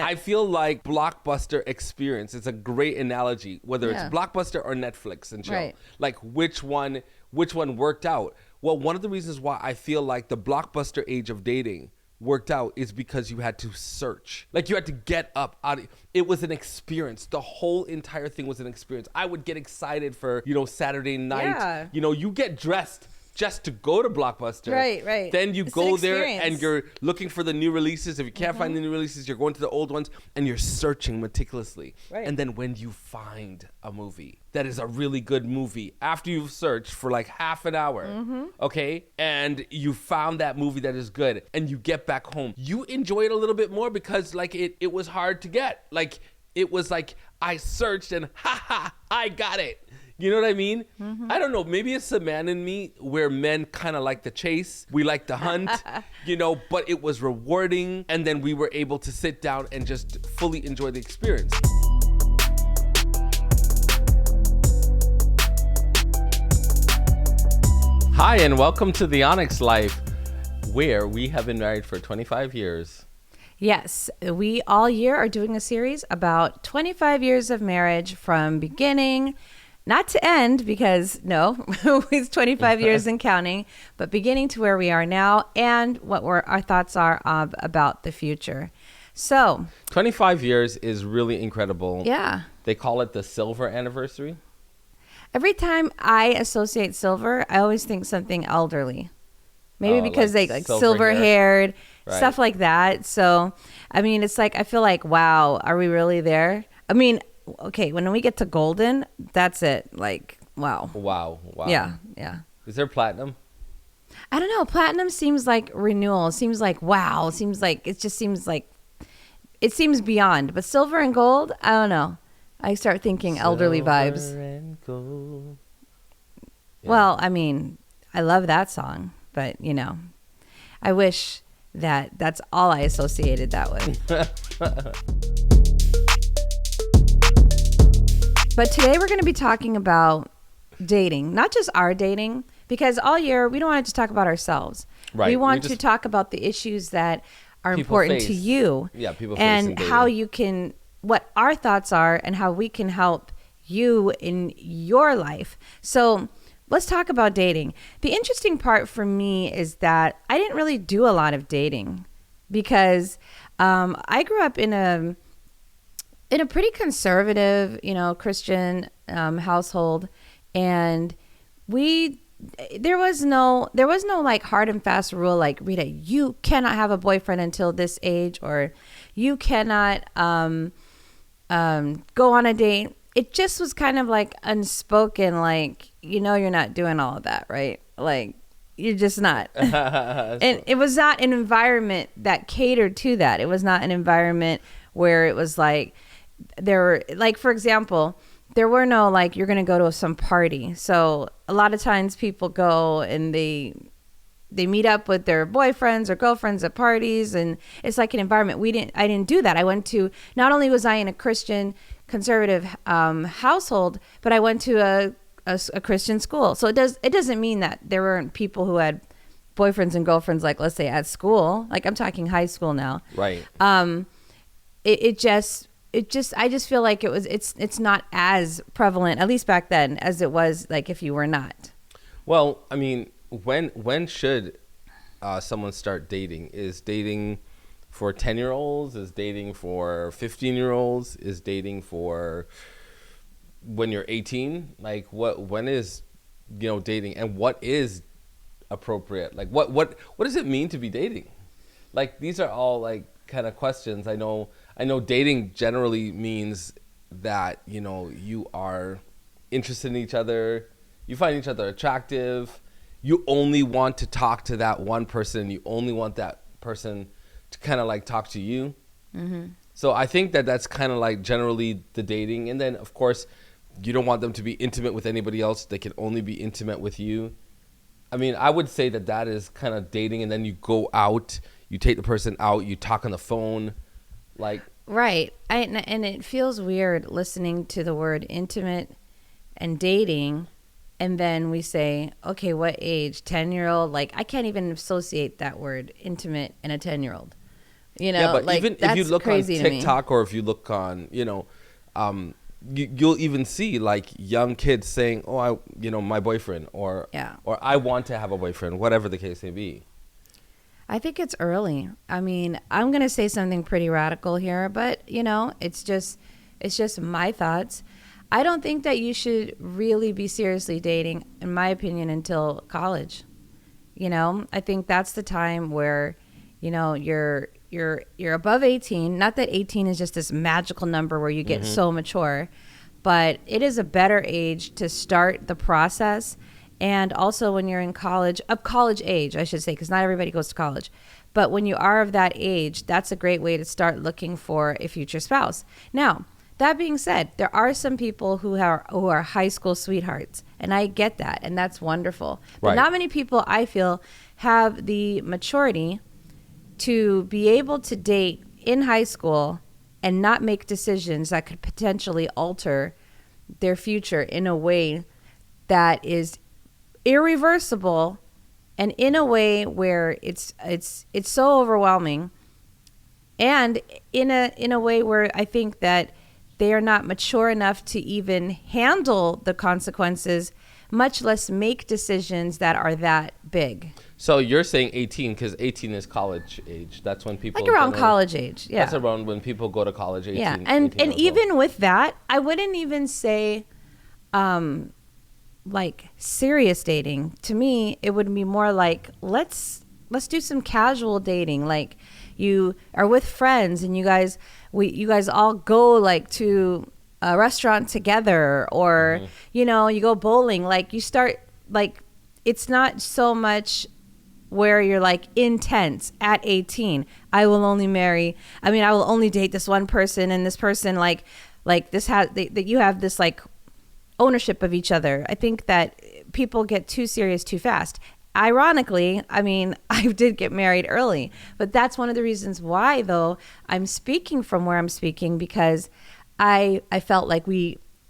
I feel like Blockbuster experience. It's a great analogy, whether it's Blockbuster or Netflix and chill. Right. Like which one worked out? Well, one of the reasons why I feel like the Blockbuster age of dating worked out is because you had to search. Like you had to get up out of it. Was an experience. The whole entire thing was an experience. I would get excited for, Saturday night. Yeah. You get dressed just to go to Blockbuster. Right. Then you It's go an there experience. and you're looking for the new releases. If you can't find the new releases, you're going to the old ones and you're searching meticulously. Right. And then when you find a movie that is a really good movie, after you've searched for like half an hour, okay, and you found that movie that is good and you get back home, you enjoy it a little bit more because like it was hard to get. Like it was like I searched and I got it. You know what I mean? I don't know. Maybe it's the man in me where men kind of like the chase. We like the hunt, but it was rewarding. And then we were able to sit down and just fully enjoy the experience. Hi, and welcome to the Onyx Life, where we have been married for 25 years. Yes, we all year are doing a series about 25 years of marriage from beginning, not to end, because no, it's 25 years and counting, but beginning to where we are now and what our thoughts are about the future. So 25 years is really incredible. Yeah. They call it the silver anniversary. Every time I associate silver, I always think something elderly. Maybe because like they like silver silver haired, Right. stuff like that. So, I mean, it's like, I feel like, wow, are we really there? I mean, okay, when we get to golden, that's it. Like, wow. Wow. Yeah. Is there platinum? I don't know. Platinum seems like renewal. Seems like, wow. Seems like, it seems beyond. But silver and gold, I don't know. I start thinking elderly vibes. Silver and gold. Yeah. Well, I mean, I love that song, but I wish that's all I associated that with. But today we're going to be talking about dating, not just our dating, because all year we don't want to just talk about ourselves. Right. We want to talk about the issues that are People important to face. you. Yeah, people face in and dating. how you can, what our thoughts are and how we can help you in your life. So let's talk about dating. The interesting part for me is that I didn't really do a lot of dating because I grew up in a pretty conservative, Christian household, and there was no like hard and fast rule like, Rita, you cannot have a boyfriend until this age, or you cannot go on a date. It just was kind of like unspoken, like, you're not doing all of that, right? Like, you're just not. And it was not an environment that catered to that. It was not an environment where it was like, there were, like, for example, there were no, like, you're going to go to some party. So a lot of times people go and they meet up with their boyfriends or girlfriends at parties, and it's like an environment. I didn't do that. I went to, not only was I in a Christian conservative household, but I went to a Christian school. So it doesn't mean that there weren't people who had boyfriends and girlfriends, like, let's say at school, like I'm talking high school now. Right. I just feel like it's not as prevalent, at least back then, as it was like if you were not. Well, I mean, when should someone start dating? Is dating for 10-year-olds? Is dating for 15-year-olds? Is dating for when you're 18? Like, when is dating, and what is appropriate? Like, what does it mean to be dating? Like, these are all like kind of questions. I know dating generally means that you are interested in each other, you find each other attractive, you only want to talk to that one person, you only want that person to kind of like talk to you. Mm-hmm. So I think that's kind of like generally the dating. And then of course you don't want them to be intimate with anybody else. They can only be intimate with you. I mean, I would say that is kind of dating. And then you go out, you take the person out, you talk on the phone, like. Right. And it feels weird listening to the word intimate and dating, and then we say, okay, what age? 10-year-old? Like, I can't even associate that word intimate and a 10-year-old. You know, Yeah, but like even if that's you look on crazy to me. TikTok or if you look on, you'll even see like young kids saying, "Oh, my boyfriend," or Yeah. or "I want to have a boyfriend," whatever the case may be. I think it's early. I mean, I'm going to say something pretty radical here, but it's just my thoughts. I don't think that you should really be seriously dating, in my opinion, until college. I think that's the time where, you're above 18. Not that 18 is just this magical number where you get so mature, but it is a better age to start the process. And also when you're in college, of college age, I should say, because not everybody goes to college. But when you are of that age, that's a great way to start looking for a future spouse. Now, that being said, there are some people who are high school sweethearts, and I get that, and that's wonderful. But Right. not many people, I feel, have the maturity to be able to date in high school and not make decisions that could potentially alter their future in a way that is irreversible, and in a way where it's so overwhelming, and in a way where I think that they are not mature enough to even handle the consequences, much less make decisions that are that big. So you're saying 18 because 18 is college age. That's when people Like around generally- college age, yeah. That's around when people go to college. 18, Yeah, and 18 years even old. with that, I wouldn't even say like serious dating. To me, it would be more like let's do some casual dating. Like you are with friends and you guys all go like to a restaurant together, or you go bowling. Like you start, like it's not so much where you're like intense at 18. I will only date this one person, and this person like this has that you have this like ownership of each other. I think that people get too serious too fast. Ironically, I mean, I did get married early, but that's one of the reasons why, though, I'm speaking from where I'm speaking, because I felt like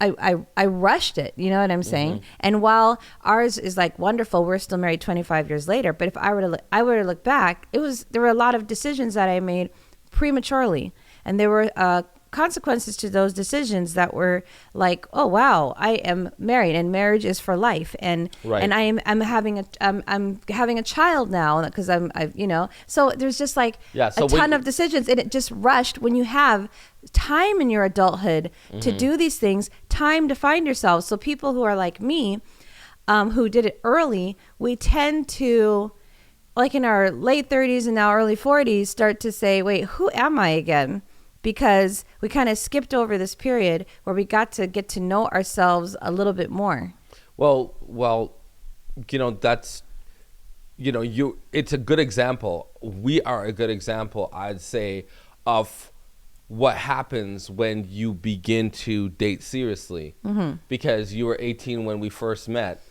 I rushed it, you know what I'm saying? And while ours is like wonderful, we're still married 25 years later. But if I were to look back, there were a lot of decisions that I made prematurely, and there were consequences to those decisions that were like, oh wow, I am married and marriage is for life, and Right. and I'm having a child now because so there's just like Yeah, so a ton when- of decisions, and it just rushed. When you have time in your adulthood to do these things, time to find yourself. So people who are like me, who did it early, we tend to, like in our late 30s and now early 40s, start to say, wait, who am I again? Because we kind of skipped over this period where we got to get to know ourselves a little bit more. Well, that's, it's a good example. We are a good example, I'd say, of what happens when you begin to date seriously. Because you were 18 when we first met,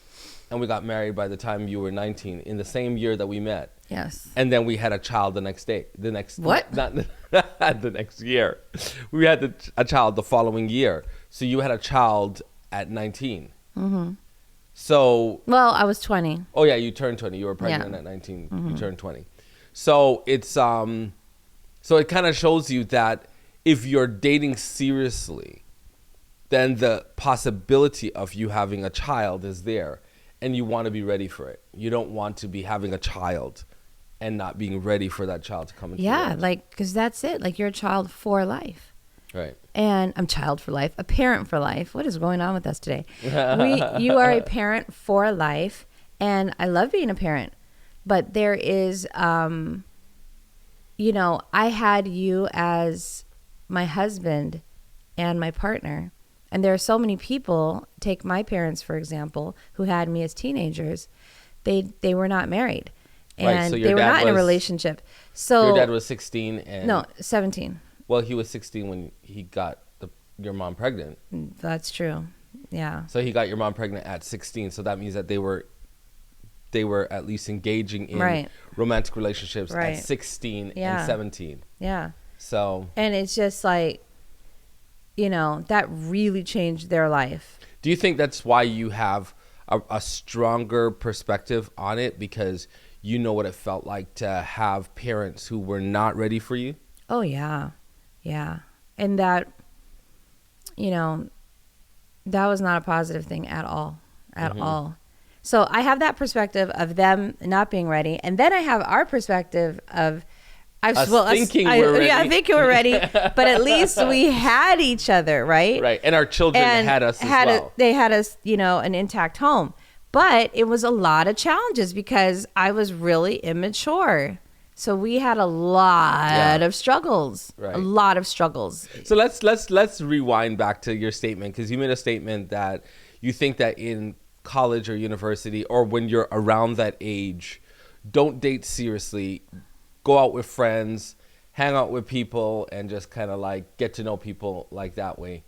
and we got married by the time you were 19, in the same year that we met. Yes. And then we had a child the next day. What? Not the next year. We had a child the following year. So you had a child at 19. So, Well, I was 20. oh yeah, you turned 20. You were pregnant Yeah. at 19. You turned 20. So it's so it kind of shows you that if you're dating seriously, then the possibility of you having a child is there, and you want to be ready for it. You don't want to be having a child and not being ready for that child to come into Yeah, the world. like, because that's it. Like, you're a child for life. Right. And I'm child for life, a parent for life. What is going on with us today? You are a parent for life, and I love being a parent. But there is, I had you as my husband and my partner. And there are so many people, take my parents, for example, who had me as teenagers. They were not married. Right, And so your they were dad not in a was- relationship. So Your dad was 16 and no, 17. Well, he was 16 when he got your mom pregnant. That's true. Yeah. So he got your mom pregnant at 16. So that means that they were at least engaging in Right. romantic relationships Right. at 16 Yeah. and 17. Yeah. So And it's just like, that really changed their life. do you think that's why you have a stronger perspective on it, because you know what it felt like to have parents who were not ready for you? Oh yeah. Yeah. And that, you know, that was not a positive thing at all. At all. So I have that perspective of them not being ready. And then I have our perspective of thinking we're ready. Yeah, thinking we're ready. But at least we had each other, right? Right. And our children had us as well. They had us, you know, an intact home. But it was a lot of challenges because I was really immature. So we had a lot of struggles. Right. A lot of struggles. So let's rewind back to your statement, because you made a statement that you think that in college or university, or when you're around that age, don't date seriously, go out with friends, hang out with people, and just kind of like get to know people like that way.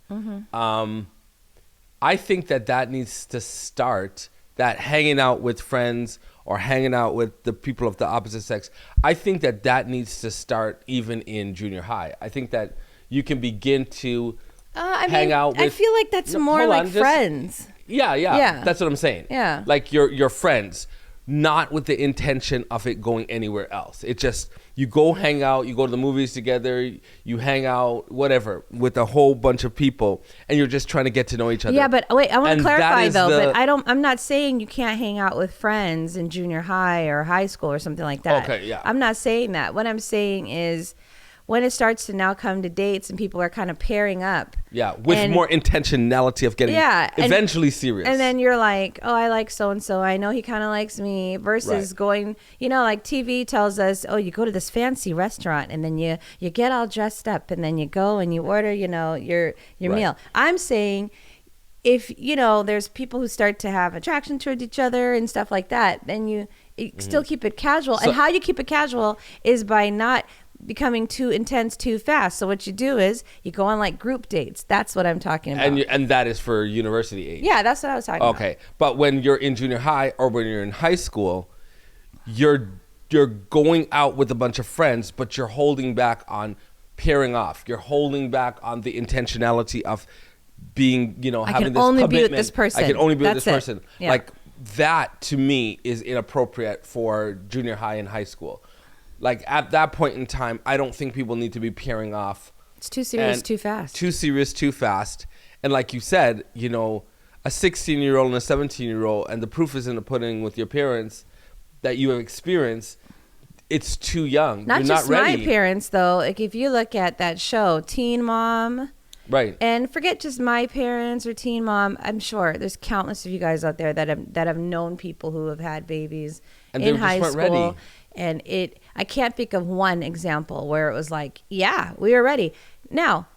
I think that needs to start, that hanging out with friends or hanging out with the people of the opposite sex. I think that needs to start even in junior high. I think that you can begin to hang out with... I feel like that's more like friends. Yeah. That's what I'm saying. Yeah. Like your friends, not with the intention of it going anywhere else. It just, you go hang out, you go to the movies together, you hang out, whatever, with a whole bunch of people, and you're just trying to get to know each other. Yeah, but wait, I want to clarify though, but I'm not saying you can't hang out with friends in junior high or high school or something like that. Okay, yeah. I'm not saying that. What I'm saying is when it starts to now come to dates and people are kind of pairing up. Yeah, with more intentionality of getting eventually serious. And then you're like, oh, I like so-and-so. I know he kind of likes me, versus going, you know, like TV tells us, oh, you go to this fancy restaurant and then you get all dressed up and then you go and you order, you know, your meal. I'm saying if, you know, there's people who start to have attraction towards each other and stuff like that, then you still keep it casual. So, and how you keep it casual is by not becoming too intense too fast. So what you do is you go on like group dates. That's what I'm talking about. And that is for university age. Yeah, that's what I was talking about. Okay. But when you're in junior high or when you're in high school, you're going out with a bunch of friends, but you're holding back on pairing off. You're holding back on the intentionality of being, you know, having this commitment. I can only be with this person. I can only be with this person. Yeah. Like that to me is inappropriate for junior high and high school. Like at that point in time, I don't think people need to be pairing off. It's too serious, too fast. Too serious, too fast. And like you said, you know, a 16-year-old and a 17-year-old, and the proof is in the pudding with your parents that you have experienced, it's too young. Not You're just not ready. My parents, though. Like if you look at that show, Teen Mom. Right. And forget just my parents or Teen Mom. I'm sure there's countless of you guys out there that have known people who have had babies and in high school. Ready. And I can't think of one example where it was like, yeah, we were ready. Now,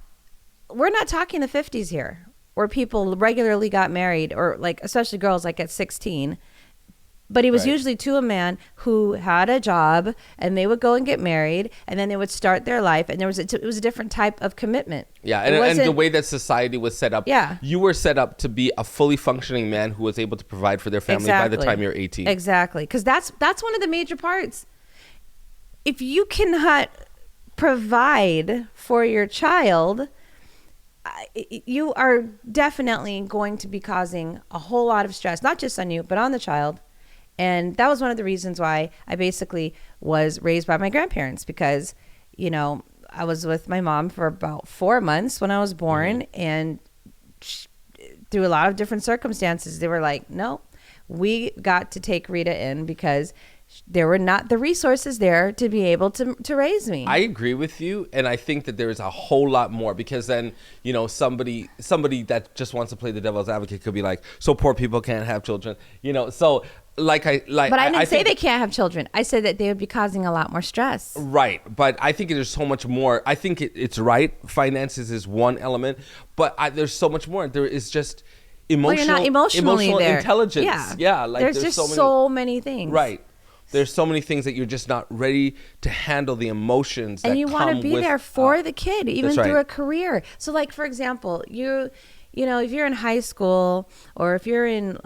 we're not talking the 50s here, where people regularly got married, or like, especially girls, like at 16. But it was usually to a man who had a job, and they would go and get married, and then they would start their life, and it was a different type of commitment. Yeah, and the way that society was set up, you were set up to be a fully functioning man who was able to provide for their family by the time you're 18. Exactly, because that's one of the major parts. If you cannot provide for your child, you are definitely going to be causing a whole lot of stress, not just on you, but on the child. And that was one of the reasons why I basically was raised by my grandparents, because, you know, I was with my mom for about 4 months when I was born, and through a lot of different circumstances, they were like, no, we got to take Rita in because there were not the resources there to be able to raise me. I agree with you, and I think that there is a whole lot more, because then, you know, somebody that just wants to play the devil's advocate could be like, so poor people can't have children, you know. So but I didn't say they can't have children. I said that they would be causing a lot more stress. Right, but I think there's so much more. I think it's right. Finances is one element, but there's so much more. There is just emotional intelligence. Yeah, like there's just so many things. Right. There's so many things that you're just not ready to handle the emotions. And you want to be there for the kid, even through a career. So, like, for example, you know, if you're in high school, or if you're in,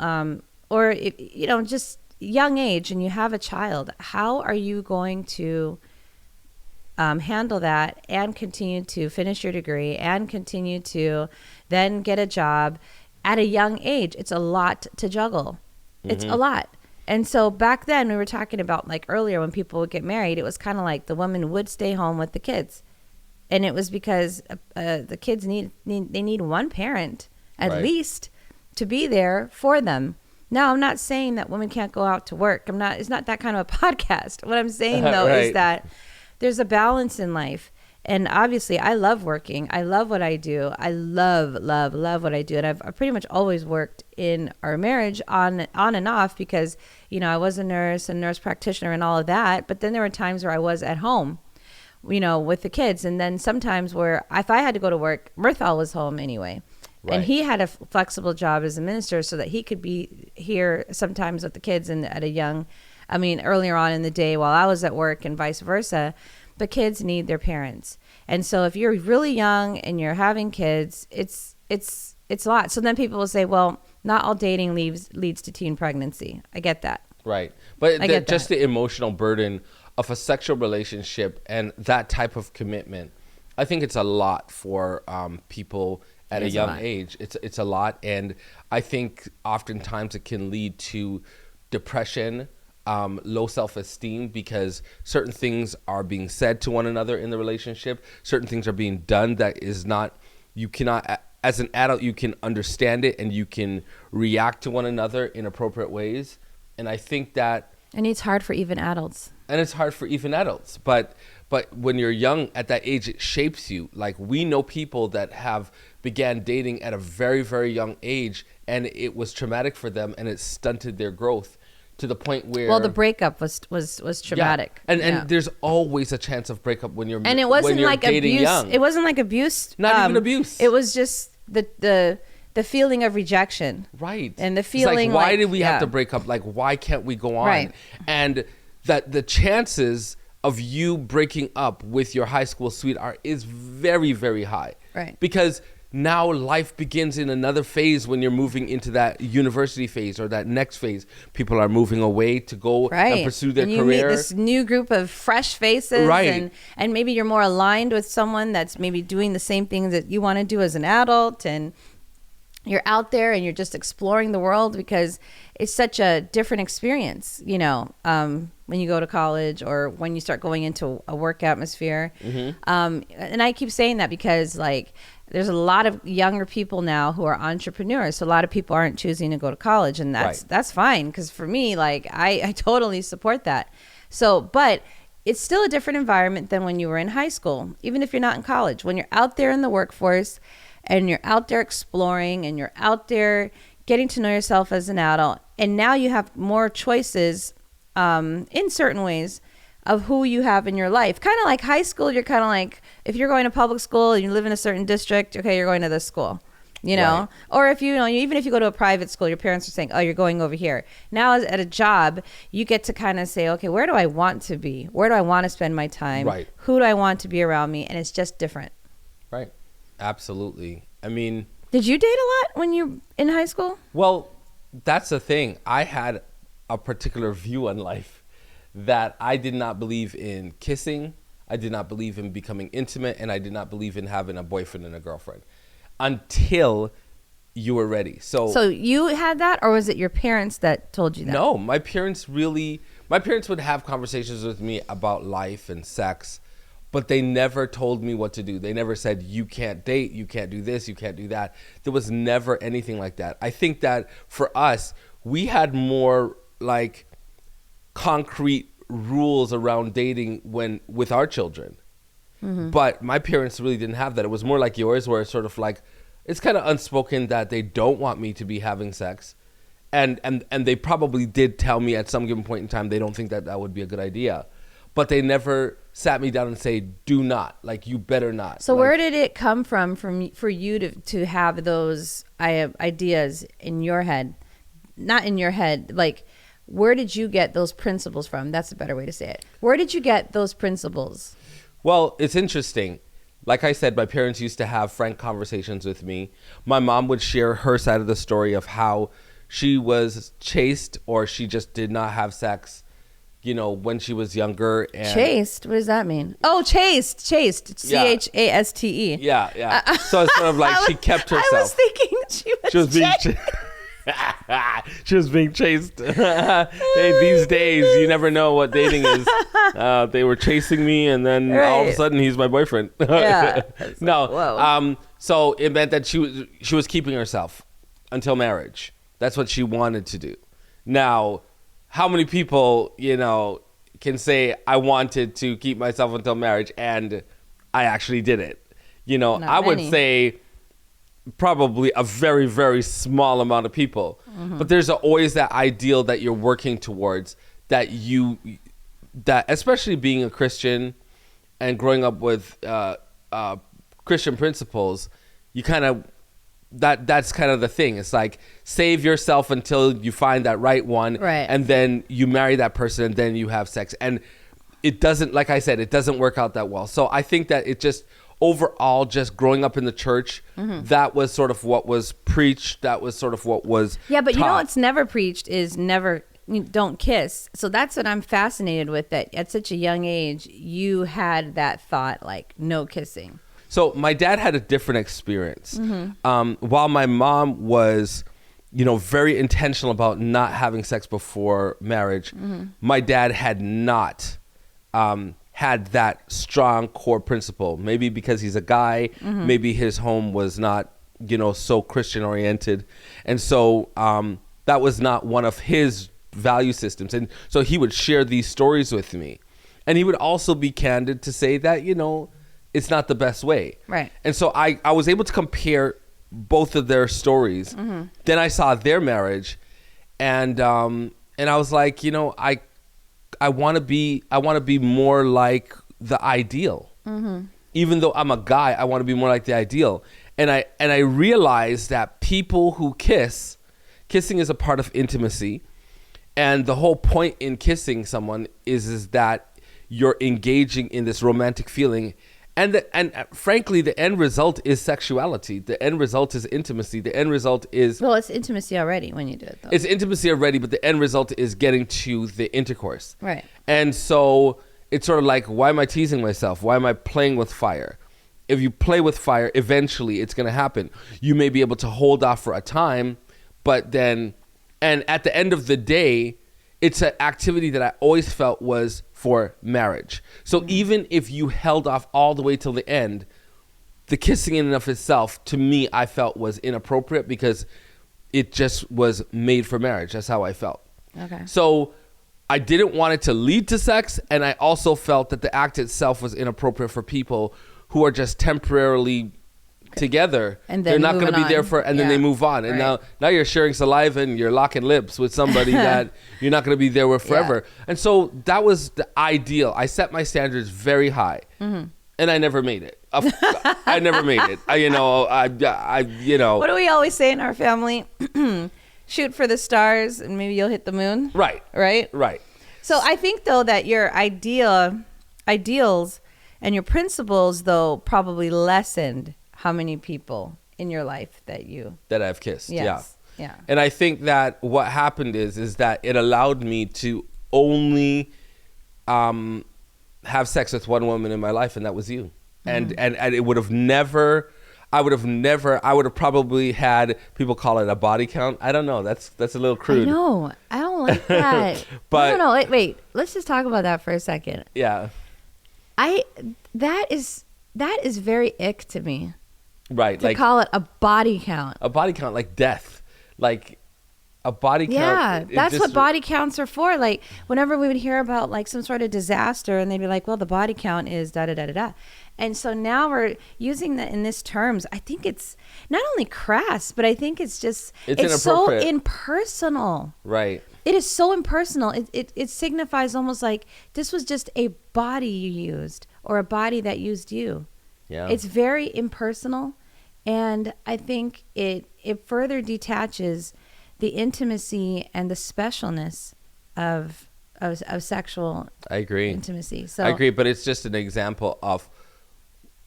or if, you know, just young age, and you have a child, how are you going to handle that and continue to finish your degree and continue to then get a job at a young age? It's a lot to juggle. It's a lot. And so back then, we were talking about, like, earlier when people would get married, it was kind of like the woman would stay home with the kids. and it was because the kids need one parent at Right. least to be there for them. Now, I'm not saying that women can't go out to work. It's not that kind of a podcast. What I'm saying though Right. is that there's a balance in life. And obviously, I love working. I love what I do. I love what I do. And I've pretty much always worked in our marriage on and off because, I was a nurse practitioner and all of that. But then there were times where I was at home, with the kids. And then sometimes where if I had to go to work, Mirthell was home anyway. Right. And he had a flexible job as a minister so that he could be here sometimes with the kids and earlier on in the day while I was at work and vice versa. But kids need their parents. And so if you're really young and you're having kids, it's a lot. So then people will say, well, not all dating leads to teen pregnancy. I get that. Right. But I get just that. the emotional burden of a sexual relationship and that type of commitment, I think it's a lot for people at a young age. It's a lot. And I think oftentimes it can lead to depression, low self-esteem, because certain things are being said to one another in the relationship. Certain things are being done that is not, you cannot, as an adult, you can understand it and you can react to one another in appropriate ways. And I think that... And it's hard for even adults. And it's hard for even adults. But when you're young at that age, it shapes you. Like, we know people that have began dating at a very, very young age, and it was traumatic for them and it stunted their growth. To the point where, well, the breakup was traumatic. Yeah. And there's always a chance of breakup when you're and it wasn't when you're like dating abuse. young. It wasn't like abuse. Not even abuse. It was just the feeling of rejection. Right. And the It's feeling like, why like, did we yeah. have to break up? Like, why can't we go on? Right. And that the chances of you breaking up with your high school sweetheart is very, very high. Right. Because now life begins in another phase when you're moving into that university phase or that next phase. People are moving away to go and pursue their and you career. meet this new group of fresh faces, Right. and maybe you're more aligned with someone that's maybe doing the same things that you want to do as an adult, and you're out there and you're just exploring the world because it's such a different experience, when you go to college or when you start going into a work atmosphere. Mm-hmm. And I keep saying that because there's a lot of younger people now who are entrepreneurs. So a lot of people aren't choosing to go to college, and that's fine. Because for me, I totally support that. So, but it's still a different environment than when you were in high school, even if you're not in college. When you're out there in the workforce and you're out there exploring and you're out there getting to know yourself as an adult, and now you have more choices in certain ways of who you have in your life. Kind of like high school, you're kind of like, if you're going to public school and you live in a certain district, okay, you're going to this school, Right. Or if even if you go to a private school, your parents are saying, oh, you're going over here. Now at a job, you get to kind of say, okay, where do I want to be? Where do I want to spend my time? Right. Who do I want to be around me? And it's just different. Right. Absolutely. I mean... Did you date a lot when you were in high school? Well, that's the thing. I had a particular view on life that I did not believe in kissing. I did not believe in becoming intimate, and I did not believe in having a boyfriend and a girlfriend until you were ready. So you had that, or was it your parents that told you that? No, my parents would have conversations with me about life and sex, but they never told me what to do. They never said, you can't date, you can't do this, you can't do that. There was never anything like that. I think that for us, we had more concrete rules around dating with our children. Mm-hmm. But my parents really didn't have that. It was more like yours, where it's sort of like, it's kind of unspoken that they don't want me to be having sex. And they probably did tell me at some given point in time they don't think that would be a good idea. But they never sat me down and say, do not, you better not. So where did it come from for you to have those ideas in your head? Not in your head, where did you get those principles from? That's a better way to say it. Where did you get those principles? Well, it's interesting. Like I said, my parents used to have frank conversations with me. My mom would share her side of the story of how she was chaste, or she just did not have sex, when she was younger. And chaste? What does that mean? Oh, chaste. Chaste. C-H-A-S-T-E. Yeah. So it's sort of like she kept herself. I was thinking she was being chaste. She was being chased. Hey, these days, you never know what dating is. They were chasing me, and then all of a Right. sudden, he's my boyfriend. Yeah. No. Whoa. So it meant that she was keeping herself until marriage. That's what she wanted to do. Now, how many people, can say I wanted to keep myself until marriage and I actually did it? Not I would many. say probably a very, very small amount of people. But there's always that ideal that you're working towards, that especially being a Christian and growing up with Christian principles, you kind of, that's kind of the thing. It's like, save yourself until you find that right one. Right. And then you marry that person and then you have sex. And it doesn't, like I said, it doesn't work out that well. So I think that it just, overall, just growing up in the church, that was sort of what was preached. That was sort of what was Yeah, but you know taught. what's never preached is don't kiss. So that's what I'm fascinated with, that at such a young age, you had that thought, like, no kissing. So my dad had a different experience. While my mom was, very intentional about not having sex before marriage, my dad had not had that strong core principle. Maybe because he's a guy, maybe his home was not, so Christian oriented. And so that was not one of his value systems. And so he would share these stories with me. And he would also be candid to say that, it's not the best way. Right. And so I was able to compare both of their stories. Then I saw their marriage, and I was like, I want to be more like the ideal. Even though I'm a guy, I want to be more like the ideal. And I realized that people who kissing is a part of intimacy, and the whole point in kissing someone is that you're engaging in this romantic feeling. And frankly, the end result is sexuality. The end result is intimacy. The end result is... Well, it's intimacy already when you do it, though. It's intimacy already, but the end result is getting to the intercourse. Right. And so it's sort of like, why am I teasing myself? Why am I playing with fire? If you play with fire, eventually it's going to happen. You may be able to hold off for a time, but then... And at the end of the day, it's an activity that I always felt was for marriage. So even if you held off all the way till the end, the kissing in and of itself, to me, I felt was inappropriate because it just was made for marriage. That's how I felt. Okay. So I didn't want it to lead to sex, and I also felt that the act itself was inappropriate for people who are just temporarily together, And they're then not going to be moving there on. for, and then they Yeah. move on. And Right. now you're sharing saliva and you're locking lips with somebody that you're not going to be there with forever. And so that was the ideal. I set my standards very high, and I never made it. I never made it. What do we always say in our family? Shoot for the stars and maybe you'll hit the moon. Right. Right? So I think, though, that your ideals and your principles, though, probably lessened how many people in your life that I've kissed. Yes. Yeah. Yeah. And I think that what happened is that it allowed me to only have sex with one woman in my life, and that was you. And it would have never, I would have probably had people call it a body count. I don't know. That's a little crude. No, I don't like that. But- no. Wait. Let's just talk about that for a second. Yeah. That is very ick to me. Right. To Like call it a body count. a body count, like death. Like a body count. Yeah, it that's just- what body counts are for. Like, whenever we would hear about like some sort of disaster, and they'd be like, "Well, the body count is da da da da da," and so now we're using that in this terms. I think it's not only crass, but I think it's just It's so inappropriate. impersonal. Right. It is so impersonal. It signifies almost like this was just a body you used or a body that used you. Yeah. It's very impersonal, and I think it further detaches the intimacy and the specialness of sexual I agree. intimacy. So I agree, but it's just an example of,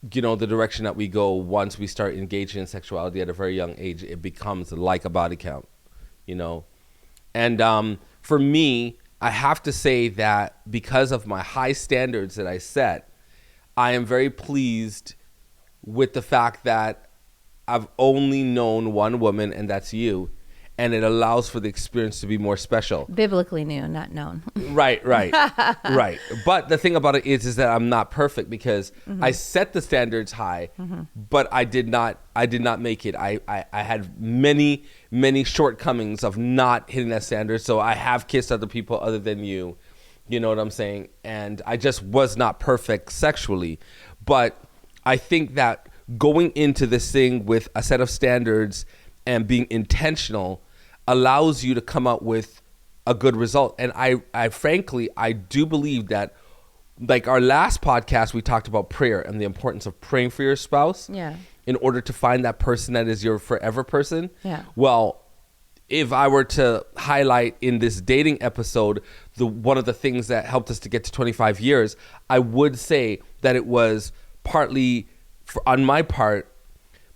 the direction that we go once we start engaging in sexuality at a very young age. It becomes like a body count, And for me, I have to say that because of my high standards that I set, I am very pleased with the fact that I've only known one woman, and that's you. and it allows for the experience to be more special. Biblically new, not known. Right. But the thing about it is that I'm not perfect, because I set the standards high, but I did not make it. I had many shortcomings of not hitting that standard. So I have kissed other people other than you. You know what I'm saying? And I just was not perfect sexually. But I think that going into this thing with a set of standards and being intentional allows you to come out with a good result. And I frankly, I do believe that, like our last podcast, we talked about prayer and the importance of praying for your spouse in order to find that person that is your forever person. Yeah. Well, if I were to highlight in this dating episode, one of the things that helped us to get to 25 years, I would say that it was partly, on my part,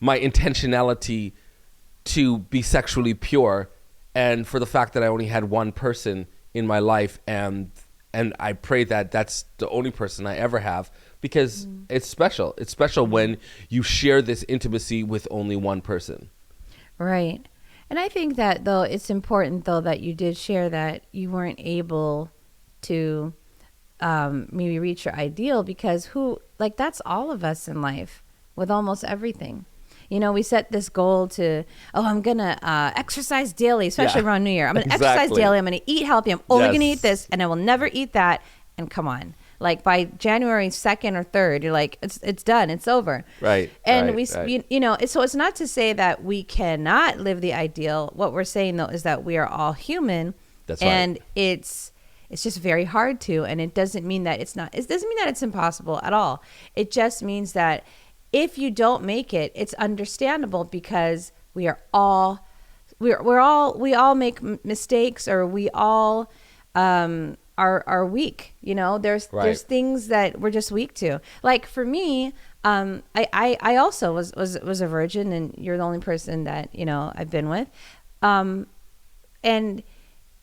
my intentionality to be sexually pure, and for the fact that I only had one person in my life, and I pray that that's the only person I ever have, because it's special. It's special when you share this intimacy with only one person. Right. And I think that, though, it's important, though, that you did share that you weren't able to maybe reach your ideal, because that's all of us in life with almost everything. You know, we set this goal to, I'm going to exercise daily, especially around New Year. I'm going to exercise daily. I'm going to eat healthy. I'm only going to eat this, and I will never eat that. And come on. Like by January 2nd or 3rd, you're like, it's done. It's over. Right. And you know, so it's not to say that we cannot live the ideal. What we're saying, though, is that we are all human. That's and right. it's just very hard to, and it doesn't mean that it doesn't mean that it's impossible at all. It just means that if you don't make it, it's understandable, because we all make mistakes, or we all are weak. You know, there's things that we're just weak to. Like for me, I also was a virgin, and you're the only person that, you know, I've been with. And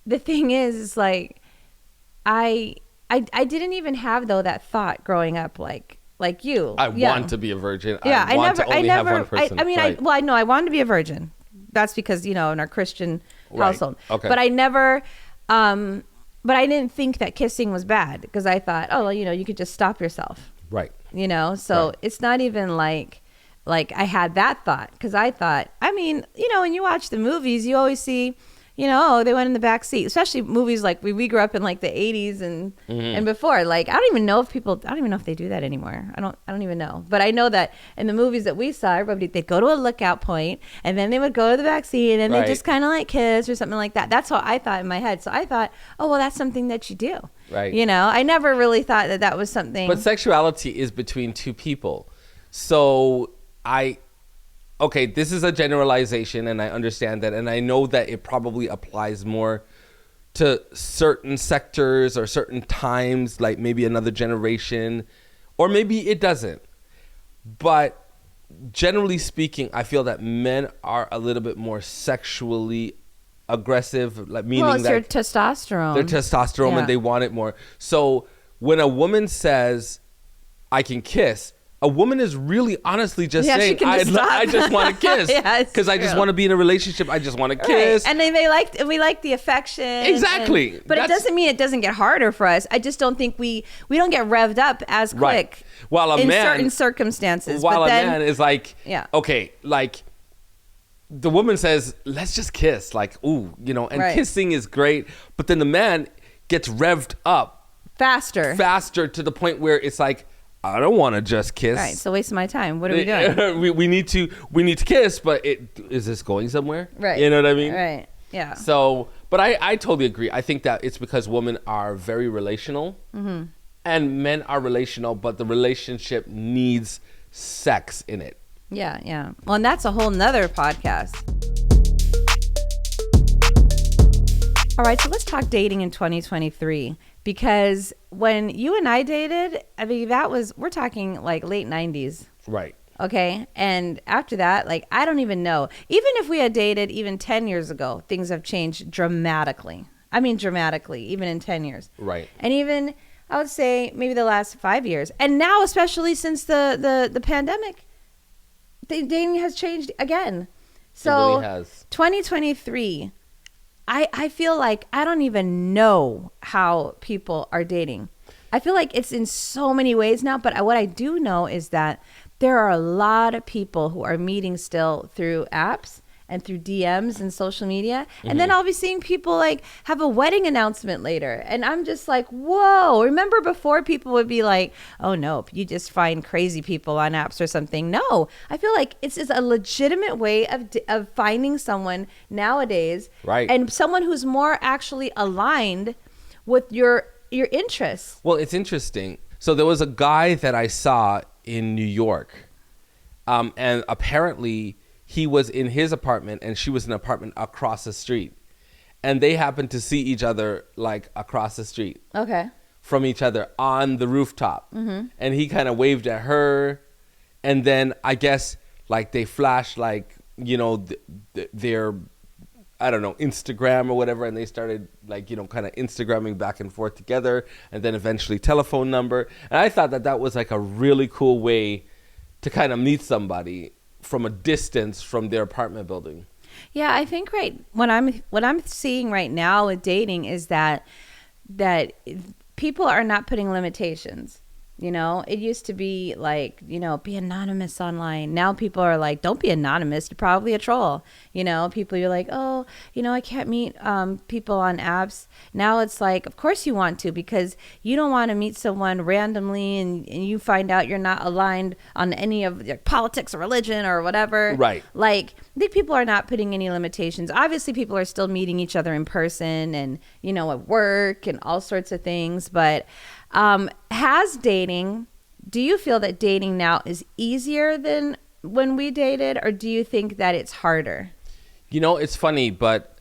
the thing is like, I didn't even have, though, that thought growing up, like you. I want to be a virgin. Yeah, I want to only have one person. I mean, right. I wanted to be a virgin. That's because, you know, in our Christian household. Okay. But I never, but I didn't think that kissing was bad, because I thought, oh, well, you know, you could just stop yourself. Right. You know, so it's not even like I had that thought, because I thought, I mean, you know, when you watch the movies, you always see, you know, they went in the back seat, especially movies like we grew up in, like the 80s and before. Like, I don't even know if they do that anymore. I don't even know. But I know that in the movies that we saw, everybody, they'd go to a lookout point, and then they would go to the back seat, and then they just kind of like kiss or something like that. That's what I thought in my head. So I thought, oh, well, that's something that you do. Right. You know, I never really thought that was something. But sexuality is between two people. So okay, this is a generalization, and I understand that, and I know that it probably applies more to certain sectors or certain times, like maybe another generation, or maybe it doesn't. But generally speaking, I feel that men are a little bit more sexually aggressive, like meaning it's that your testosterone. Their testosterone, and they want it more. So when a woman says, "I can kiss," a woman is really honestly just saying, I just want to kiss, because I just want to be in a relationship. I just want to kiss. And then we like the affection. Exactly. But it doesn't mean it doesn't get harder for us. I just don't think we don't get revved up as quick in certain circumstances. While a man is like, okay, like the woman says, let's just kiss. Like, ooh, you know, and kissing is great. But then the man gets revved up faster to the point where it's like, I don't want to just kiss. Right, so wasting my time. What are we doing? we need to kiss, but is this going somewhere? Right. You know what I mean? Right. Yeah. So, but I totally agree. I think that it's because women are very relational, and men are relational, but the relationship needs sex in it. Yeah, yeah. Well, and that's a whole nother podcast. All right, so let's talk dating in 2023. Because when you and I dated, I mean, we're talking like late 90s. Right. Okay. And after that, like, I don't even know. Even if we had dated even 10 years ago, things have changed dramatically. I mean, dramatically, even in 10 years. Right. And even, I would say, maybe the last 5 years. And now, especially since the pandemic, dating has changed again. So really has. 2023, I feel like I don't even know how people are dating. I feel like it's in so many ways now, but what I do know is that there are a lot of people who are meeting still through apps and through DMs and social media. And then I'll be seeing people like have a wedding announcement later. And I'm just like, whoa. Remember before people would be like, oh no, you just find crazy people on apps or something. No, I feel like it's just a legitimate way of finding someone nowadays. Right. And someone who's more actually aligned with your interests. Well, it's interesting. So there was a guy that I saw in New York. And apparently he was in his apartment and she was in an apartment across the street. And they happened to see each other like across the street. Okay. From each other on the rooftop. Mm-hmm. And he kind of waved at her. And then I guess like they flashed like, you know, their, I don't know, Instagram or whatever. And they started like, you know, kind of Instagramming back and forth together. And then eventually telephone number. And I thought that that was like a really cool way to kind of meet somebody from a distance from their apartment building. Yeah, I think what I'm seeing right now with dating is that people are not putting limitations. You know, it used to be like, you know, be anonymous online. Now people are like, don't be anonymous. You're probably a troll. You know, you're like, oh, you know, I can't meet people on apps. Now it's like, of course you want to, because you don't want to meet someone randomly and you find out you're not aligned on any of like, politics or religion or whatever. Right. Like, I think people are not putting any limitations. Obviously, people are still meeting each other in person and, you know, at work and all sorts of things. But do you feel that dating now is easier than when we dated, or do you think that it's harder? You know, it's funny, but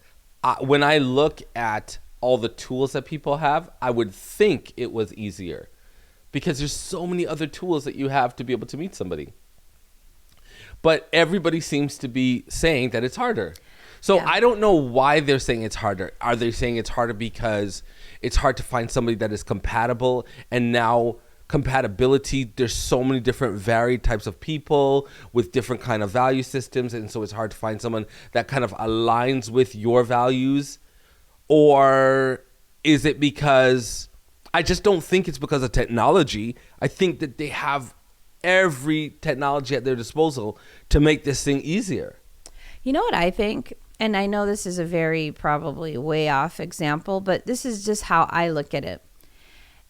when I look at all the tools that people have, I would think it was easier because there's so many other tools that you have to be able to meet somebody. But everybody seems to be saying that it's harder. So yeah. I don't know why they're saying it's harder. Are they saying it's harder because it's hard to find somebody that is compatible? And now compatibility, there's so many different varied types of people with different kind of value systems. And so it's hard to find someone that kind of aligns with your values. Or is it because, I just don't think it's because of technology. I think that they have every technology at their disposal to make this thing easier. You know what I think? And I know this is a very probably way off example, but this is just how I look at it.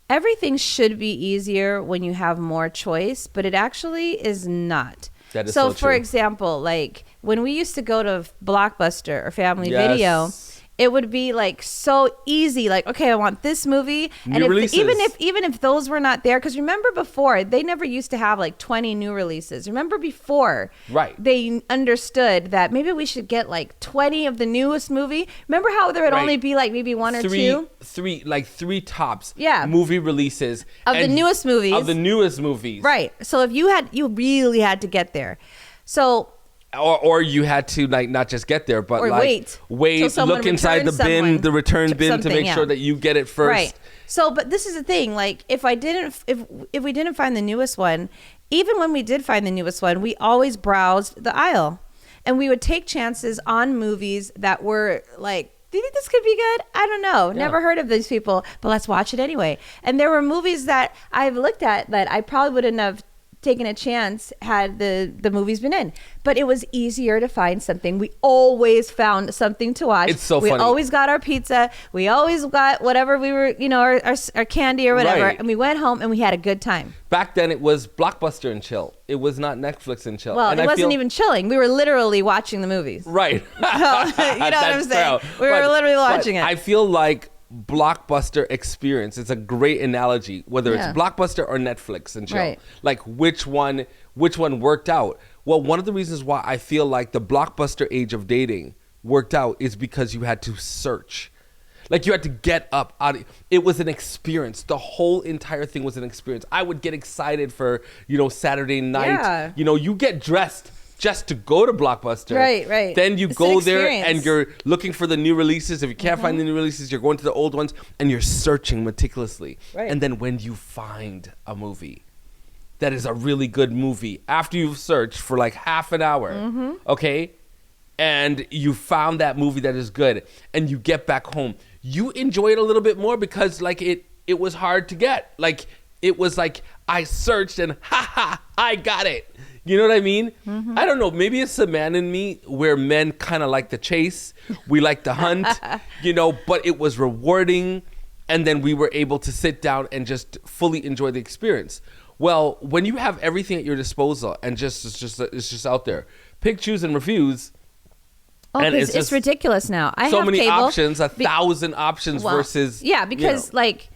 Everything should be easier when you have more choice, but it actually is not. That is so so for true. example, like when we used to go to Blockbuster or Family Video, it would be like so easy. Like, okay, I want this movie. New releases. Even if those were not there, because remember before, they never used to have like 20 new releases. Remember before, right? They understood that maybe we should get like 20 of the newest movie. Remember how there would only be like maybe one or two? Three tops. Yeah. Movie releases. Of the newest movies. Of the newest movies. Right. So if you really had to get there. So... Or you had to like not just get there, but or like wait, look inside the bin, the return bin, to make sure that you get it first. Right. So, but this is the thing. Like, if we didn't find the newest one, even when we did find the newest one, we always browsed the aisle, and we would take chances on movies that were like, do you think this could be good? I don't know. Yeah. Never heard of these people, but let's watch it anyway. And there were movies that I've looked at that I probably wouldn't have taken a chance had the movies been in, but it was easier to find something. We always found something to watch. It's so funny. We always got our pizza. We always got whatever we were, you know, our candy or whatever. Right. And we went home and we had a good time. Back then it was Blockbuster and chill. It was not Netflix and chill. Well, and it wasn't even chilling. We were literally watching the movies. Right. You know what I'm saying? We were literally watching it. I feel like Blockbuster experience, it's a great analogy, whether it's Blockbuster or Netflix and chill. Right. Like which one worked out. Well, one of the reasons why I feel like the Blockbuster age of dating worked out is because you had to search. Like you had to get up out of, it was an experience. The whole entire thing was an experience. I would get excited for, you know, Saturday night. Yeah. You know, you get dressed just to go to Blockbuster. Right. Then you It's go an there experience. and you're looking for the new releases. If you can't find the new releases, you're going to the old ones and you're searching meticulously. Right. And then when you find a movie that is a really good movie, after you've searched for like half an hour, okay? and you found that movie that is good, and you get back home, you enjoy it a little bit more because like it was hard to get. Like it was like I searched and I got it. You know what I mean? Mm-hmm. I don't know. Maybe it's the man in me where men kind of like the chase. We like the hunt, but it was rewarding. And then we were able to sit down and just fully enjoy the experience. Well, when you have everything at your disposal and it's just out there, pick, choose, and refuse. Oh, and it's ridiculous now. I have many cable. Options, 1,000 options versus. Yeah, because like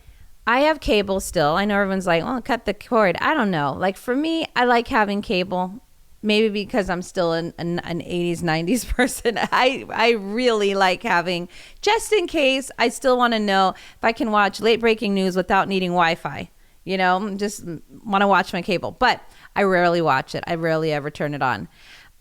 I have cable still. I know everyone's like, well, cut the cord. I don't know. Like for me, I like having cable. Maybe because I'm still an 80s, 90s person. I really like having, just in case, I still want to know if I can watch late breaking news without needing Wi-Fi. Just want to watch my cable. But I rarely watch it. I rarely ever turn it on.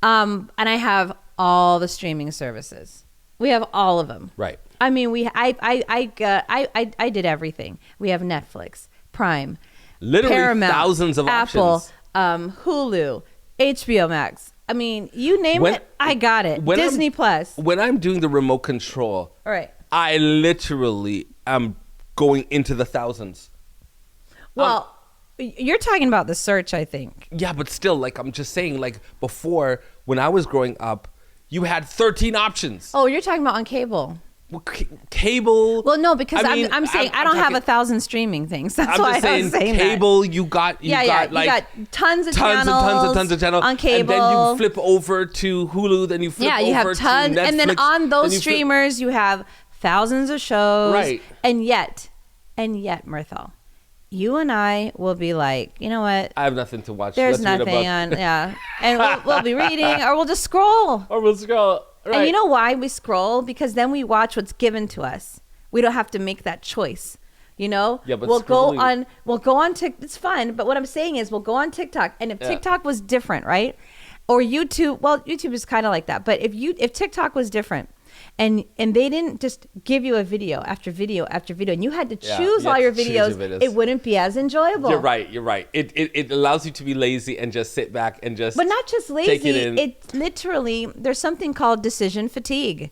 And I have all the streaming services. We have all of them. Right. I mean, I did everything. We have Netflix, Prime, literally Paramount, thousands of Apple, options. Hulu, HBO Max. I mean, you name it, I got it. Disney Plus. When I'm doing the remote control, all right, I literally am going into the thousands. Well, you're talking about the search, I think. Yeah, but still, like I'm just saying, like before, when I was growing up, you had 13 options. Oh, you're talking about on cable. Well, cable. Well, no, because I'm saying I don't have 1,000 streaming things. That's why I was saying cable. That. You got you got tons of channels, and tons of channels on cable. And then you flip over to Hulu. Then you flip over you have tons, to Netflix, and then on those streamers you have thousands of shows. Right. And yet, Mirthell, you and I will be like, you know what? I have nothing to watch. There's nothing on, and we'll be reading, or we'll just scroll. Right. And you know why we scroll? Because then we watch what's given to us. We don't have to make that choice. Yeah, but we'll go on TikTok. It's fun, but what I'm saying is we'll go on TikTok, and if TikTok was different, right? Or YouTube, well, YouTube is kind of like that. But if TikTok was different, and they didn't just give you a video after video after video, and you had to choose all your videos, it wouldn't be as enjoyable. You're right. It allows you to be lazy and just sit back and just. But not just lazy. Take it in. It literally, there's something called decision fatigue.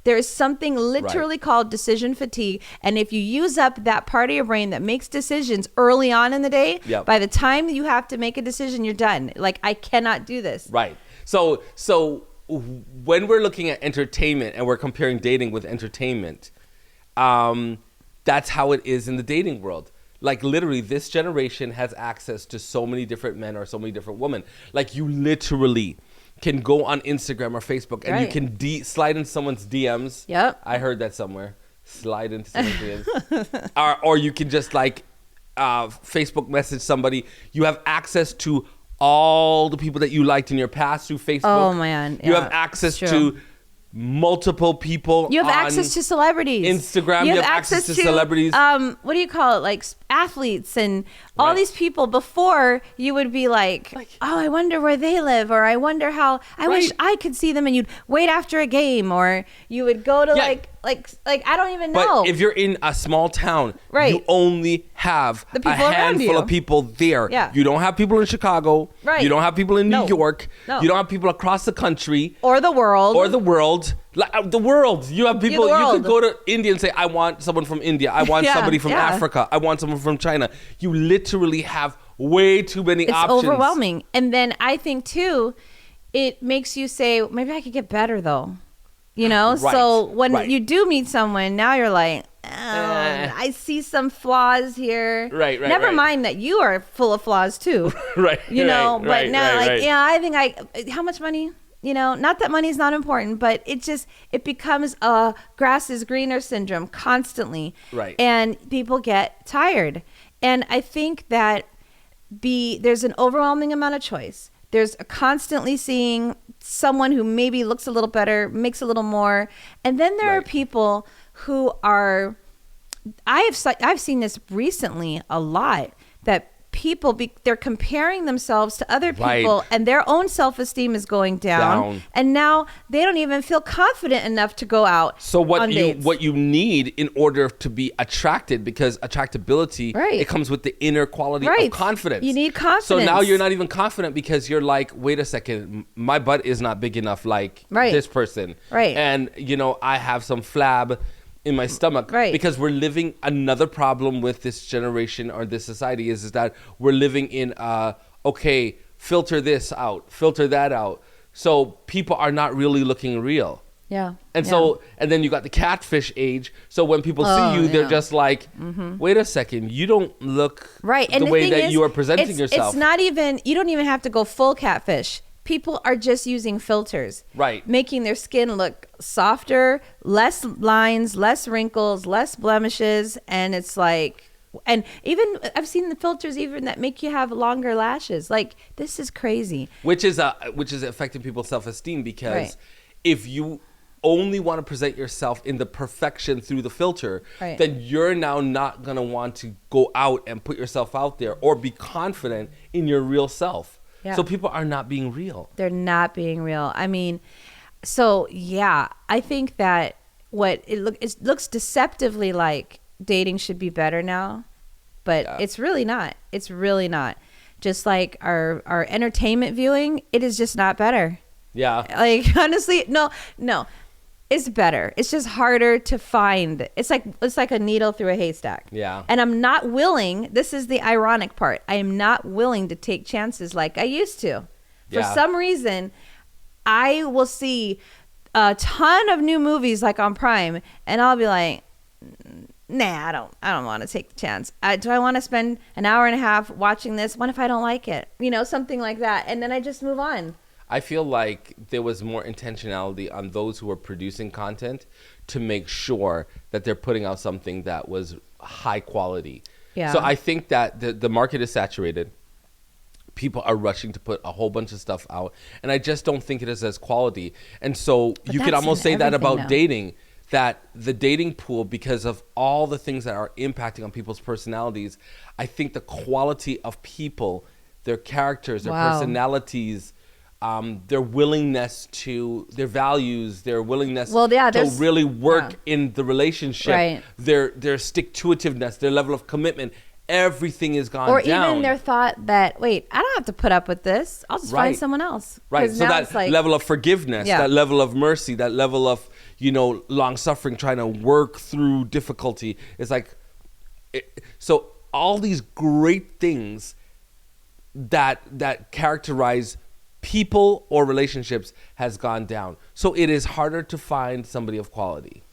There's something literally called decision fatigue. And if you use up that part of your brain that makes decisions early on in the day, by the time you have to make a decision, you're done. Like, I cannot do this. Right. So when we're looking at entertainment and we're comparing dating with entertainment, that's how it is in the dating world. Like literally this generation has access to so many different men or so many different women. Like you literally can go on Instagram or Facebook and you can slide in someone's DMs. Yep. I heard that somewhere. Slide into someone's DMs. or you can just like Facebook message somebody. You have access to all the people that you liked in your past through Facebook. Oh man. You have access to multiple people. You have access to celebrities. Instagram, you have access to celebrities. What do you call it? Like athletes and all these people. Before you would be like, oh, I wonder where they live, or I wonder how. I wish I could see them. And you'd wait after a game, or you would go to like I don't even know. But if you're in a small town, you only have a handful of people there. Yeah. You don't have people in Chicago. Right. You don't have people in New York. No. You don't have people across the country. Or the world. Like, the world. You have people. You could go to India and say, I want someone from India. I want somebody from Africa. I want someone from China. You literally have way too many options. It's overwhelming. And then I think, too, it makes you say, maybe I could get better, though. So when you do meet someone, now you're like, I see some flaws here. Right. Never mind that you are full of flaws, too. But now, I think how much money? Not that money's not important, but it becomes a grass is greener syndrome constantly. Right. And people get tired. And I think that there's an overwhelming amount of choice. There's constantly seeing someone who maybe looks a little better, makes a little more. And then there are people who are, I've seen this recently a lot, that people, they're comparing themselves to other people, and their own self-esteem is going down, and now they don't even feel confident enough to go out. So what you need in order to be attracted, because attractability, it comes with the inner quality of confidence. You need confidence. So now you're not even confident because you're like, wait a second, my butt is not big enough like this person, and I have some flab in my stomach, because we're living another problem with this generation or this society is that we're living in filter this out, filter that out, so people are not really looking real. So and then you got the catfish age, so when people see you, they're just like, wait a second, you don't look and the way that you are presenting yourself. It's not even, you don't even have to go full catfish. People are just using filters, making their skin look softer, less lines, less wrinkles, less blemishes, and it's like, and even I've seen the filters even that make you have longer lashes. Like, this is crazy. Which is affecting people's self-esteem, because if you only want to present yourself in the perfection through the filter, then you're now not going to want to go out and put yourself out there or be confident in your real self. So people are not being real. They're not being real. I mean, so I think that it looks deceptively like dating should be better now, but it's really not. It's really not. Just like our entertainment viewing, it is just not better. Like, honestly, no. It's better. It's just harder to find. It's like a needle through a haystack. And I'm not willing. This is the ironic part. I am not willing to take chances like I used to. For some reason, I will see a ton of new movies like on Prime, and I'll be like, nah, I don't want to take the chance. Do I want to spend an hour and a half watching this? What if I don't like it? Something like that. And then I just move on. I feel like there was more intentionality on those who were producing content to make sure that they're putting out something that was high quality. So I think that the market is saturated. People are rushing to put a whole bunch of stuff out, and I just don't think it is as quality. And so you could almost say that about dating, that the dating pool, because of all the things that are impacting on people's personalities, I think the quality of people, their characters, their personalities, their willingness to, their values, their willingness to really work in the relationship, their stick-to-itiveness, their level of commitment, everything is gone down. Or even their thought that, wait, I don't have to put up with this. I'll just find someone else. So that level of forgiveness, that level of mercy, that level of, long-suffering, trying to work through difficulty. It's like, so all these great things that characterize people or relationships has gone down. So it is harder to find somebody of quality.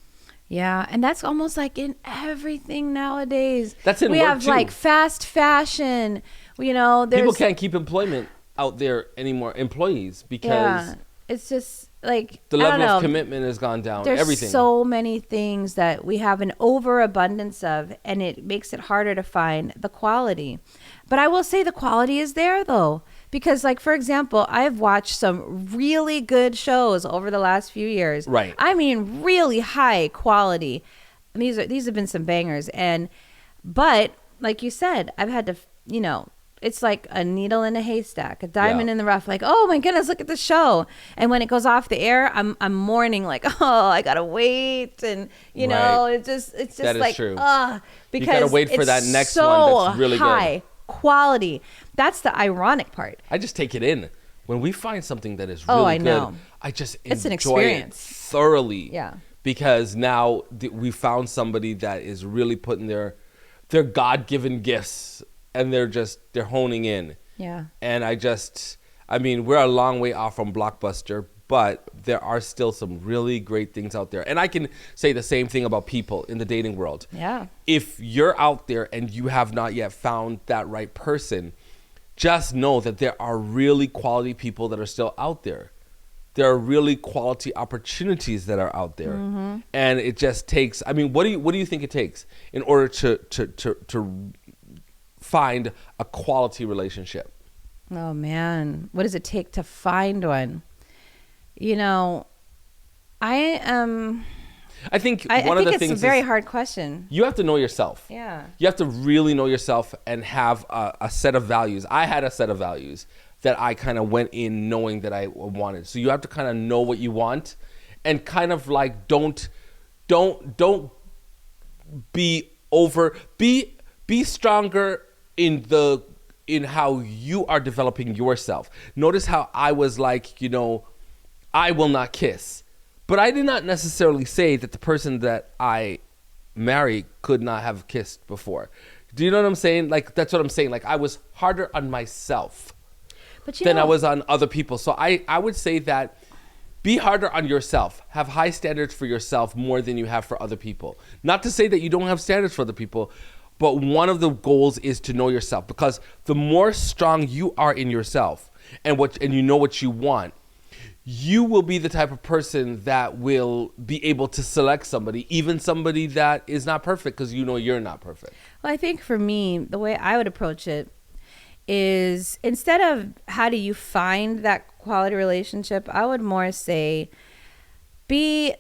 And that's almost like in everything nowadays. That's in we work have too. Like fast fashion. There's people can't keep employment out there anymore, employees, because it's just like the level of commitment has gone down. There's everything. So many things that we have an overabundance of, and it makes it harder to find the quality. But I will say the quality is there though. Because, like, for example, I've watched some really good shows over the last few years. I mean, really high quality. These have been some bangers. But like you said, I've had to, it's like a needle in a haystack, a diamond in the rough. Like, oh my goodness, look at the show. And when it goes off the air, I'm mourning like, oh, I gotta wait, and it's just that like, is true. Because you gotta wait for that next one that's really high good. Quality. That's the ironic part. I just take it in. When we find something that is really good, I just enjoy it thoroughly. Because now we found somebody that is really putting their God-given gifts, and they're honing in. And I mean, we're a long way off from Blockbuster, but there are still some really great things out there. And I can say the same thing about people in the dating world. If you're out there and you have not yet found that right person, just know that there are really quality people that are still out there. There are really quality opportunities that are out there. And it just takes, I mean, what do you think it takes in order to find a quality relationship? Oh man, what does it take to find one? I am. I think I one of think the things it's a very is hard question. you have to know yourself. Yeah. You have to really know yourself and have a set of values. I had a set of values that I kind of went in knowing that I wanted. So you have to kind of know what you want, and kind of like don't be over, be stronger in how you are developing yourself. Notice how I was like, I will not kiss, but I did not necessarily say that the person that I marry could not have kissed before. Do you know what I'm saying? Like, that's what I'm saying. Like, I was harder on myself than I was on other people. So I would say that be harder on yourself. Have high standards for yourself more than you have for other people. Not to say that you don't have standards for other people, but one of the goals is to know yourself, because the more strong you are in yourself and you know what you want, you will be the type of person that will be able to select somebody, even somebody that is not perfect, because you know you're not perfect. Well, I think for me, the way I would approach it is, instead of how do you find that quality relationship, I would more say be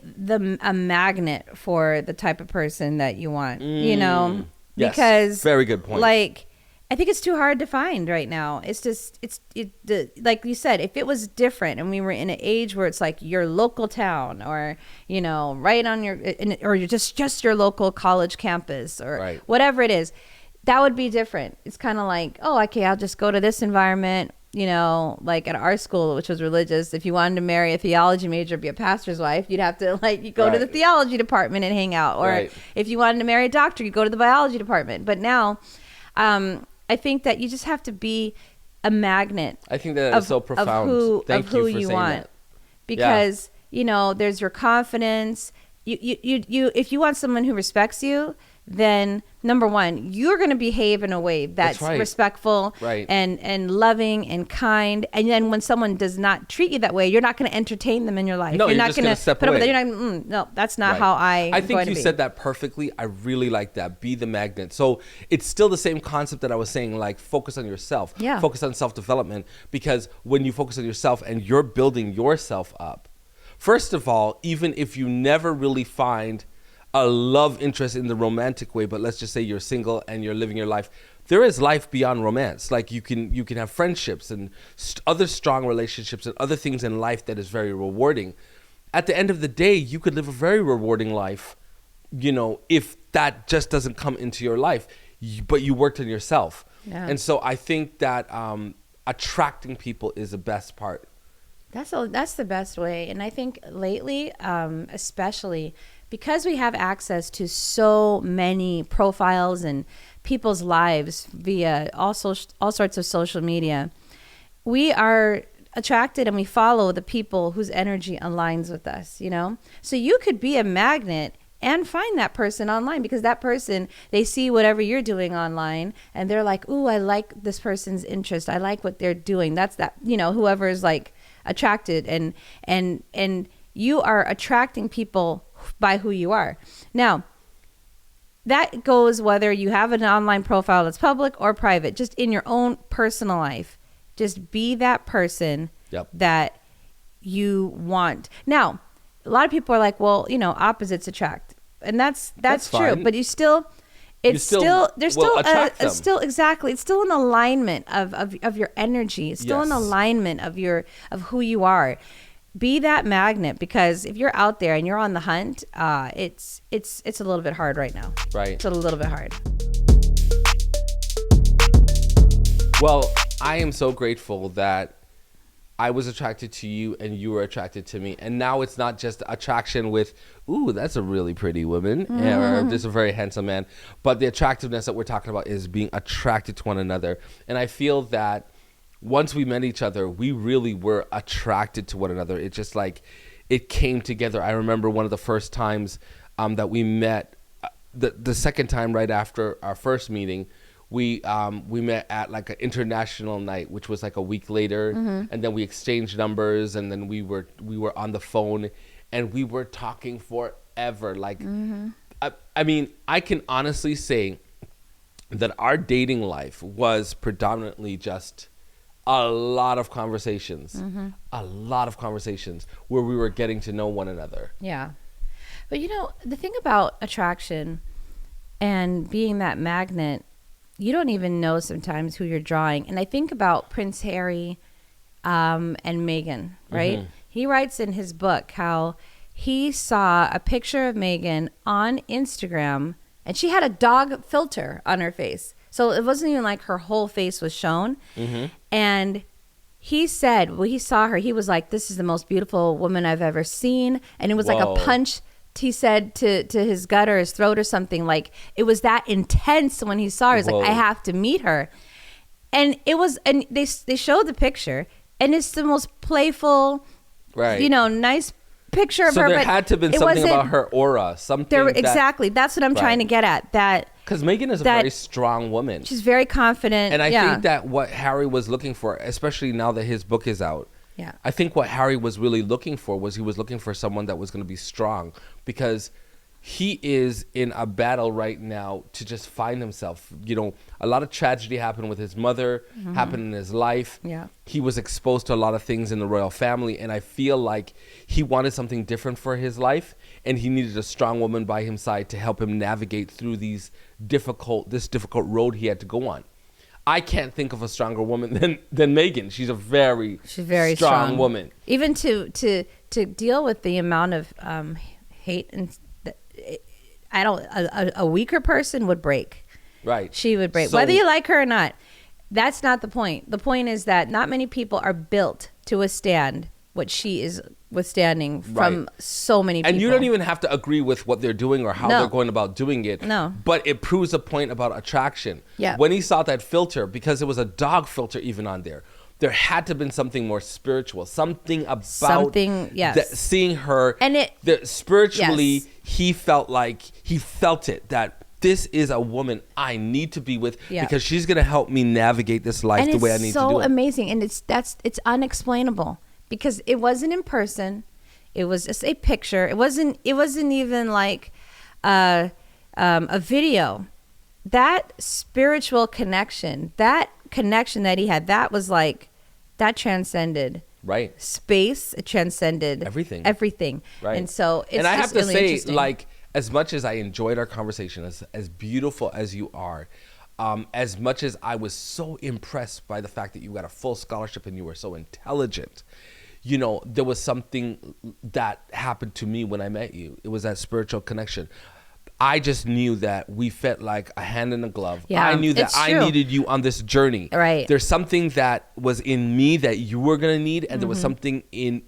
a magnet for the type of person that you want, Yes, because very good point. Like, I think it's too hard to find right now. It's just, like you said, if it was different and we were in an age where it's like your local town, or, right on or you're just your local college campus, or whatever it is, that would be different. It's kind of like, oh, okay, I'll just go to this environment, like at our school, which was religious. If you wanted to marry a theology major, be a pastor's wife, you'd have to you go to the theology department and hang out. Or if you wanted to marry a doctor, you go to the biology department. But now, I think that you just have to be a magnet. I think that is so profound. Thank you for saying that. Because, there's your confidence. You if you want someone who respects you, then number one, you're going to behave in a way that's respectful and loving and kind. And then when someone does not treat you that way, you're not going to entertain them in your life. No, you're not going to step away. You're not, no, that's not how I think you said that perfectly. I really like that. Be the magnet. So it's still the same concept that I was saying, like focus on yourself. Yeah. Focus on self-development, because when you focus on yourself and you're building yourself up, first of all, even if you never really find a love interest in the romantic way, but let's just say you're single and you're living your life, there is life beyond romance. Like you can have friendships and other strong relationships and other things in life that is very rewarding. At the end of the day, you could live a very rewarding life, if that just doesn't come into your life, but you worked on yourself. Yeah. And so I think that attracting people is the best part. That's the best way. And I think lately, especially because we have access to so many profiles and people's lives via all sorts of social media, we are attracted and we follow the people whose energy aligns with us, So you could be a magnet and find that person online, because that person, they see whatever you're doing online and they're like, ooh, I like this person's interest. I like what they're doing. That's that, whoever is like attracted, and you are attracting people by who you are. Now, that goes whether you have an online profile that's public or private. Just in your own personal life, just be that person that you want. Now, a lot of people are like, well, opposites attract, and that's true. But it's still it's still an alignment of your energy. It's still an alignment of who you are. Be that magnet, because if you're out there and you're on the hunt, it's a little bit hard right now. Right. It's a little bit hard. Well, I am so grateful that I was attracted to you and you were attracted to me. And now it's not just attraction with, ooh, that's a really pretty woman, or this is a very handsome man. But the attractiveness that we're talking about is being attracted to one another. And I feel that once we met each other, we really were attracted to one another. It just like, it came together. I remember one of the first times that we met, the second time right after our first meeting, we met at like an international night, which was like a week later, and then we exchanged numbers, and then we were on the phone, and we were talking forever. Like, I mean, I can honestly say that our dating life was predominantly just a lot of conversations, where we were getting to know one another. Yeah. But the thing about attraction and being that magnet, you don't even know sometimes who you're drawing. And I think about Prince Harry and Meghan, right? Mm-hmm. He writes in his book how he saw a picture of Meghan on Instagram, and she had a dog filter on her face. So it wasn't even like her whole face was shown. Mm-hmm. And he said, when he saw her, he was like, this is the most beautiful woman I've ever seen. And it was like a punch, he said, to his gut or his throat or something. Like, it was that intense when he saw her. He's like, I have to meet her. And it was, and they showed the picture, and it's the most playful, nice picture of her. So there had to have been something about her aura. Exactly. That's what I'm trying to get at. Because Meghan is a very strong woman. She's very confident. And I think that what Harry was looking for, especially now that his book is out, I think what Harry was really looking for was he was looking for someone that was going to be strong, because he is in a battle right now to just find himself. A lot of tragedy happened with his mother, happened in his life. Yeah. He was exposed to a lot of things in the royal family, and I feel like he wanted something different for his life, and he needed a strong woman by his side to help him navigate through this difficult road he had to go on. I can't think of a stronger woman than Meghan. She's very strong woman. Even to deal with the amount of hate and a weaker person would break. Right. She would break. Whether you like her or not, that's not the point. The point is that not many people are built to withstand what she is withstanding from so many people. And you don't even have to agree with what they're doing or how they're going about doing it. No. But it proves a point about attraction. Yeah. When he saw that filter, because it was a dog filter even on there had to have been something more spiritual, something about seeing her, and spiritually, he felt it, that this is a woman I need to be with because she's going to help me navigate this life the way I need to do it. It's so amazing, and it's unexplainable, because it wasn't in person, it was just a picture. It wasn't even like a video. That spiritual connection, that he had, that was like, that transcended space. It transcended everything. Right. And so it's I have to really say, like, as much as I enjoyed our conversation, as beautiful as you are, as much as I was so impressed by the fact that you got a full scholarship and you were so intelligent, there was something that happened to me when I met you. It was that spiritual connection. I just knew that we fit like a hand in a glove. Yeah, I knew that I needed you on this journey. Right. There's something that was in me that you were going to need, and there was something in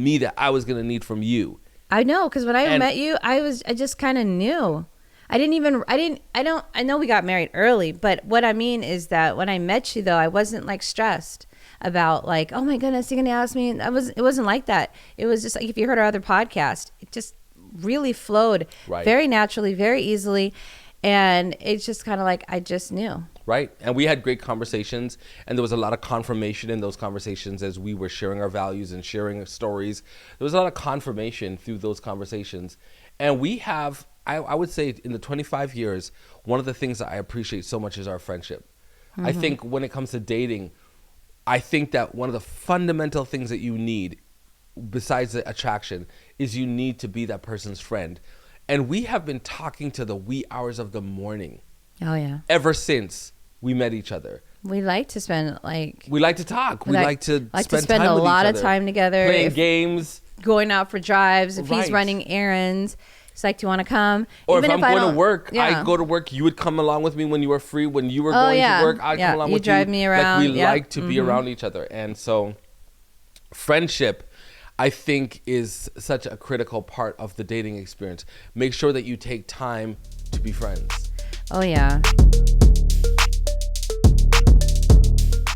me that I was going to need from you. I know, because when I met you, I just kind of knew. I know we got married early, but what I mean is that when I met you, though, I wasn't like stressed about like, oh my goodness, you're going to ask me. It wasn't like that. It was just like, if you heard our other podcast, it just really flowed very naturally, very easily, and it's just kind of like I just knew. Right. And we had great conversations, and there was a lot of confirmation in those conversations as we were sharing our values and sharing our stories. There was a lot of confirmation through those conversations, and we have, I would say, in the 25 years, one of the things that I appreciate so much is our friendship. I think when it comes to dating, I think that one of the fundamental things that you need, besides the attraction, is you need to be that person's friend. And we have been talking to the wee hours of the morning. Oh yeah. Ever since we met each other. We like to spend we like to talk. We like to spend a lot of time together. Playing games. Going out for drives. If he's running errands. It's like, do you want to come? Or even if I'm going to work, I go to work, you would come along with me when you were free. When you were going to work, I'd come along with you. You drive me around. Like we like to be around each other. And so friendship, I think, is such a critical part of the dating experience. Make sure that you take time to be friends. Oh, yeah.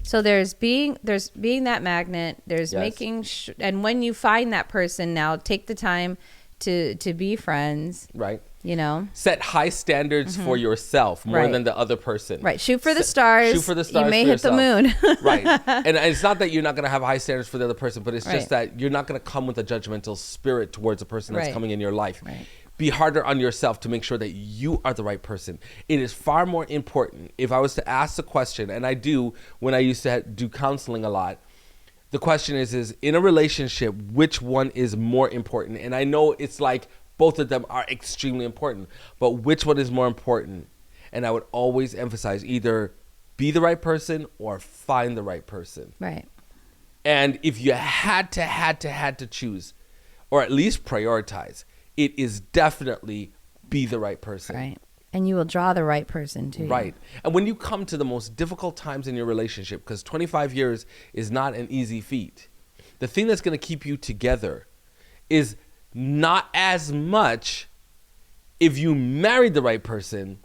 So there's being that magnet. There's making and when you find that person, now take the time to be friends. Right. Set high standards for yourself more than the other person. Right. Shoot for the stars. Shoot for the stars. You may hit the moon. Right. And it's not that you're not going to have high standards for the other person, but it's just that you're not going to come with a judgmental spirit towards a person that's coming in your life. Right. Be harder on yourself to make sure that you are the right person. It is far more important. If I was to ask the question, and I do when I used to do counseling a lot, the question is in a relationship, which one is more important? And I know it's like Both of them are extremely important. But which one is more important? And I would always emphasize either be the right person or find the right person. Right. And if you had to choose, or at least prioritize, it is definitely be the right person. Right. And you will draw the right person to you. Right. And when you come to the most difficult times in your relationship, because 25 years is not an easy feat, the thing that's going to keep you together is not as much if you married the right person,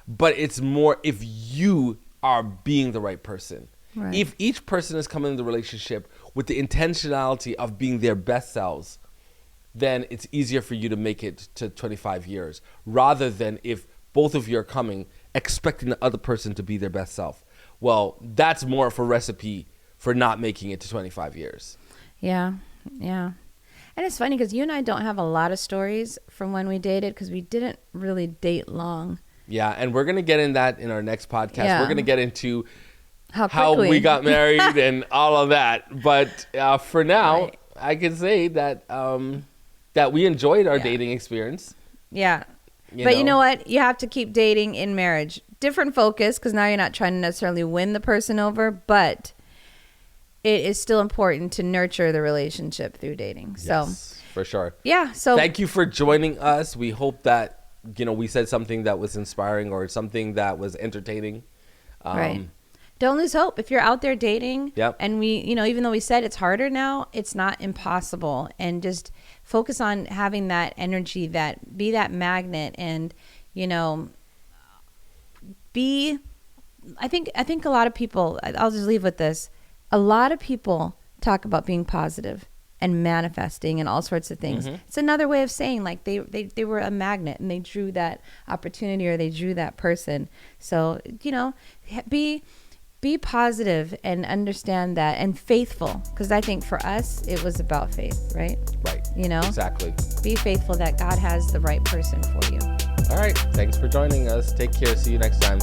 but it's more if you are being the right person. Right. If each person is coming into the relationship with the intentionality of being their best selves, then it's easier for you to make it to 25 years, rather than if both of you are coming expecting the other person to be their best self. Well, that's more of a recipe for not making it to 25 years. Yeah. Yeah. And it's funny because you and I don't have a lot of stories from when we dated because we didn't really date long. Yeah, and we're going to get in that in our next podcast. Yeah. We're going to get into How we got married and all of that. But for now, Right. I can say that that we enjoyed our dating experience. Yeah. But you know what? You have to keep dating in marriage. Different focus, because now you're not trying to necessarily win the person over, but it is still important to nurture the relationship through dating. So, Yes, for sure. yeah. So Thank you for joining us. We hope that, we said something that was inspiring or something that was entertaining. Right. Don't lose hope. If you're out there dating, Yep. and we, even though we said it's harder now, it's not impossible. And just focus on having that energy, be that magnet, and, I think a lot of people, I'll just leave with this. A lot of people talk about being positive and manifesting and all sorts of things. Mm-hmm. It's another way of saying like they were a magnet and they drew that opportunity or they drew that person. So, be positive and understand that, and faithful, because I think for us it was about faith, right? Right. Exactly. Be faithful that God has the right person for you. All right. Thanks for joining us. Take care. See you next time.